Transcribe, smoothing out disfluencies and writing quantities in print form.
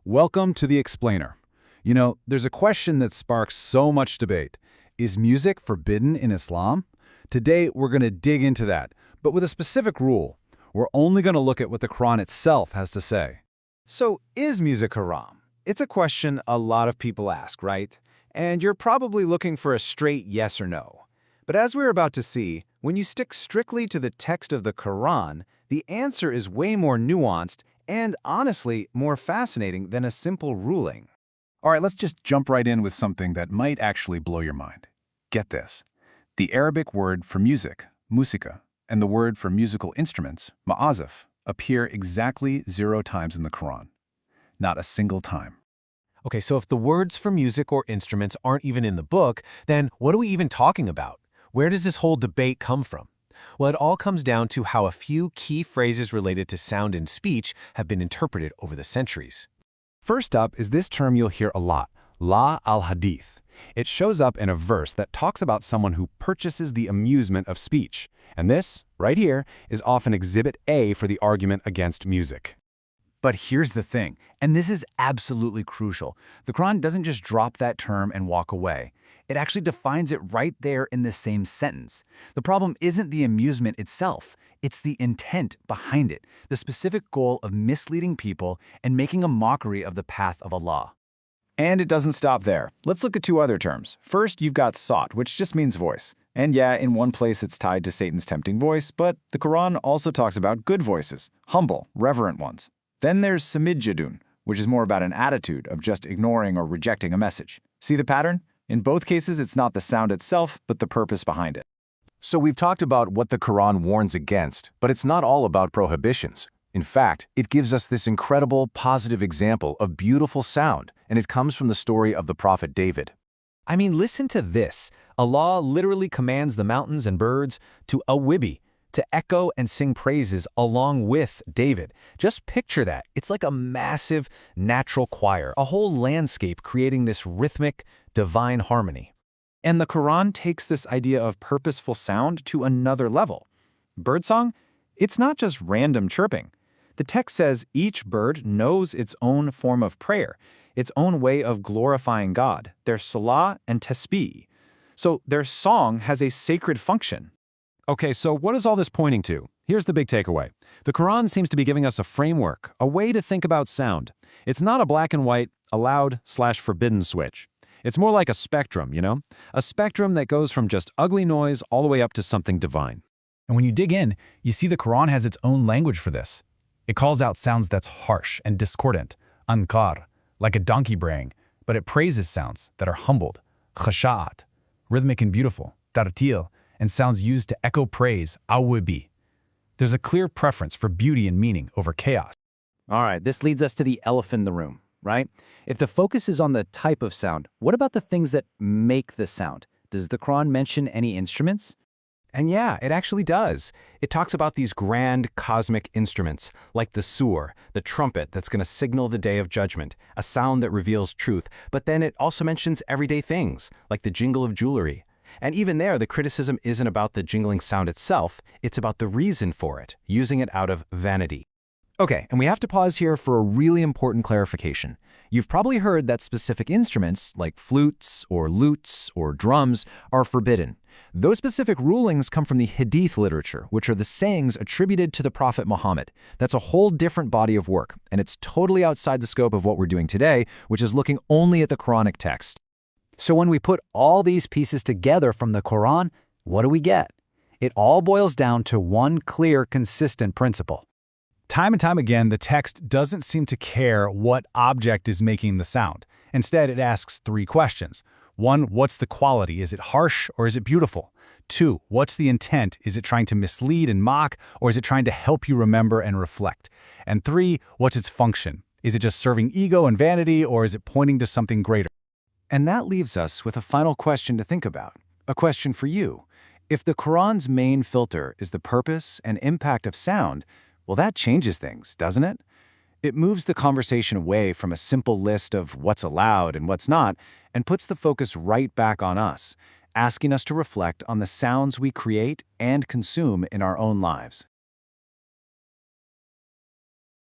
Welcome to the Explainer. There's a question that sparks so much debate. Is music forbidden in Islam? Today, we're going to dig into that, but with a specific rule. We're only going to look at what the Quran itself has to say. So, is music haram? It's a question a lot of people ask, right? And you're probably looking for a straight yes or no. But as we're about to see, when you stick strictly to the text of the Quran, the answer is way more nuanced and, honestly, more fascinating than a simple ruling. All right, let's just jump right in with something that might actually blow your mind. Get this. The Arabic word for music, musika, and the word for musical instruments, ma'azif, appear exactly 0 times in the Quran. Not a single time. Okay, so if the words for music or instruments aren't even in the book, then what are we even talking about? Where does this whole debate come from? Well, it all comes down to how a few key phrases related to sound and speech have been interpreted over the centuries. First up is this term you'll hear a lot, la al-hadith. It shows up in a verse that talks about someone who purchases the amusement of speech. And this, right here, is often exhibit A for the argument against music. But here's the thing, and this is absolutely crucial. The Quran doesn't just drop that term and walk away. It actually defines it right there in the same sentence. The problem isn't the amusement itself, it's the intent behind it, the specific goal of misleading people and making a mockery of the path of Allah. And it doesn't stop there. Let's look at 2 other terms. First, you've got sawt, which just means voice. And yeah, in one place it's tied to Satan's tempting voice, but the Quran also talks about good voices, humble, reverent ones. Then there's samijjadun, which is more about an attitude of just ignoring or rejecting a message. See the pattern? In both cases, it's not the sound itself, but the purpose behind it. So we've talked about what the Quran warns against, but it's not all about prohibitions. In fact, it gives us this incredible, positive example of beautiful sound, and it comes from the story of the prophet David. I mean, listen to this. Allah literally commands the mountains and birds to awibi, to echo and sing praises along with David. Just picture that. It's like a massive natural choir, a whole landscape creating this rhythmic, divine harmony. And the Quran takes this idea of purposeful sound to another level. Birdsong? It's not just random chirping. The text says each bird knows its own form of prayer, its own way of glorifying God, their salah and tasbih. So their song has a sacred function. Okay, so what is all this pointing to? Here's the big takeaway. The Quran seems to be giving us a framework, a way to think about sound. It's not a black and white, allowed/forbidden switch. It's more like a spectrum, A spectrum that goes from just ugly noise all the way up to something divine. And when you dig in, you see the Quran has its own language for this. It calls out sounds that's harsh and discordant, ankar, like a donkey braying, but it praises sounds that are humbled, khasha'at, rhythmic and beautiful, tartil, and sounds used to echo praise, awibi. There's a clear preference for beauty and meaning over chaos. All right, this leads us to the elephant in the room, right? If the focus is on the type of sound, what about the things that make the sound? Does the Quran mention any instruments? And yeah, it actually does. It talks about these grand cosmic instruments, like the sur, the trumpet that's going to signal the day of judgment, a sound that reveals truth. But then it also mentions everyday things, like the jingle of jewelry. And even there, the criticism isn't about the jingling sound itself, it's about the reason for it, using it out of vanity. Okay, and we have to pause here for a really important clarification. You've probably heard that specific instruments, like flutes or lutes or drums, are forbidden. Those specific rulings come from the Hadith literature, which are the sayings attributed to the Prophet Muhammad. That's a whole different body of work, and it's totally outside the scope of what we're doing today, which is looking only at the Quranic text. So when we put all these pieces together from the Quran, what do we get? It all boils down to one clear, consistent principle. Time and time again, the text doesn't seem to care what object is making the sound. Instead, it asks 3 questions. 1, what's the quality? Is it harsh or is it beautiful? 2, what's the intent? Is it trying to mislead and mock, or is it trying to help you remember and reflect? And 3, what's its function? Is it just serving ego and vanity, or is it pointing to something greater? And that leaves us with a final question to think about, a question for you. If the Quran's main filter is the purpose and impact of sound, well, that changes things, doesn't it? It moves the conversation away from a simple list of what's allowed and what's not, and puts the focus right back on us, asking us to reflect on the sounds we create and consume in our own lives.